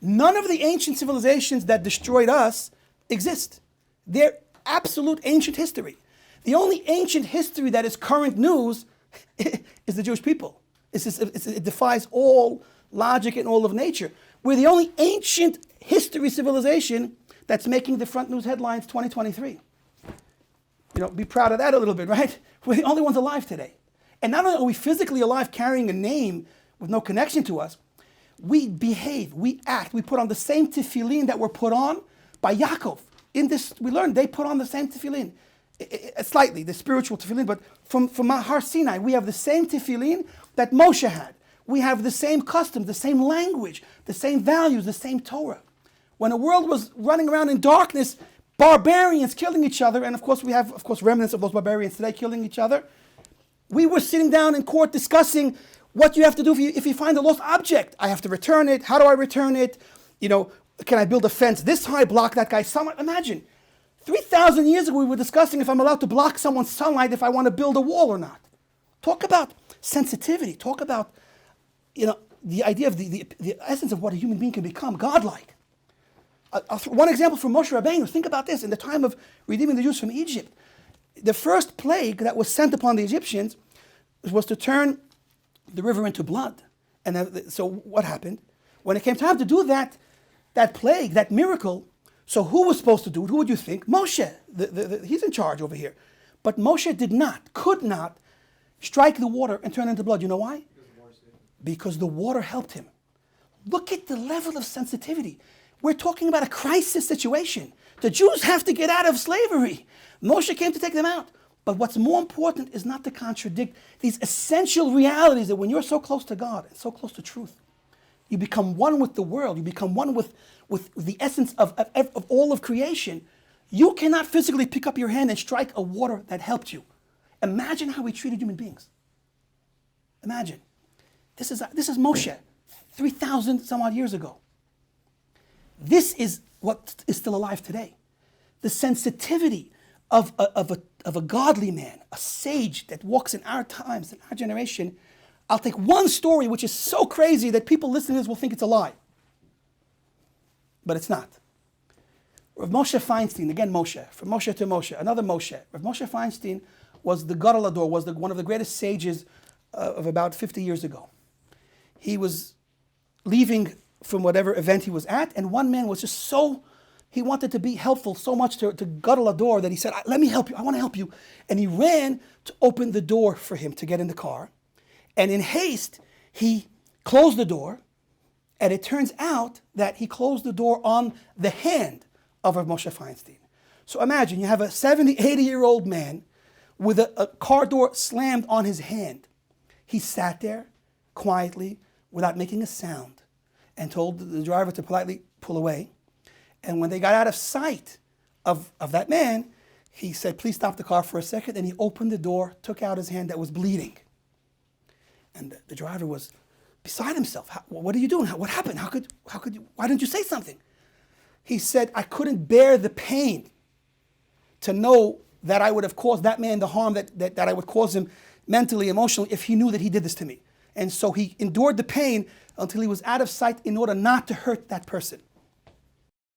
None of the ancient civilizations that destroyed us exist. They're absolute ancient history. The only ancient history that is current news is the Jewish people. It defies all logic and all of nature. We're the only ancient history civilization that's making the front news headlines 2023. Be proud of that a little bit, right? We're the only ones alive today. And not only are we physically alive carrying a name with no connection to us, we behave, we act, we put on the same tefillin that were put on by Yaakov. In this, we learned they put on the same tefillin. Slightly, the spiritual tefillin, but from Mount Har Sinai, we have the same tefillin that Moshe had. We have the same customs, the same language, the same values, the same Torah. When the world was running around in darkness, barbarians killing each other, and of course we have, remnants of those barbarians today killing each other, we were sitting down in court discussing what you have to do if you find a lost object. I have to return it. How do I return it? Can I build a fence this high, block that guy's sunlight? Imagine, 3,000 years ago we were discussing if I'm allowed to block someone's sunlight if I want to build a wall or not. Talk about sensitivity. Talk about, the idea of the essence of what a human being can become, godlike. One example from Moshe Rabbeinu. Think about this. In the time of redeeming the Jews from Egypt, the first plague that was sent upon the Egyptians was to turn the river into blood. And so what happened? When it came time to do that plague, that miracle, so who was supposed to do it? Who would you think? Moshe. He's in charge over here. But Moshe could not strike the water and turn it into blood. You know why? Because the water helped him. Look at the level of sensitivity. We're talking about a crisis situation. The Jews have to get out of slavery. Moshe came to take them out. But what's more important is not to contradict these essential realities that when you're so close to God and so close to truth, you become one with the world. You become one with the essence of all of creation. You cannot physically pick up your hand and strike a water that helped you. Imagine how we treated human beings. Imagine. This is Moshe, 3,000 some odd years ago. This is what is still alive today. The sensitivity of a godly man, a sage that walks in our times, in our generation. I'll take one story which is so crazy that people listening to this will think it's a lie. But it's not. Rav Moshe Feinstein, again Moshe, from Moshe to Moshe, another Moshe. Rav Moshe Feinstein was the Gadol Ador, was one of the greatest sages of about 50 years ago. He was leaving from whatever event he was at, and one man was just he wanted to be helpful so much to Gadol Ador that he said, let me help you, I want to help you. And he ran to open the door for him to get in the car. And in haste, he closed the door, and it turns out that he closed the door on the hand of Rav Moshe Feinstein. So imagine, you have a 70, 80-year-old man with a car door slammed on his hand. He sat there quietly, without making a sound, and told the driver to politely pull away. And when they got out of sight of that man, he said, please stop the car for a second. And he opened the door, took out his hand that was bleeding. And the driver was beside himself. What are you doing? What happened? How could you, why didn't you say something? He said, I couldn't bear the pain to know that I would have caused that man the harm that I would cause him mentally, emotionally, if he knew that he did this to me. And so he endured the pain until he was out of sight in order not to hurt that person.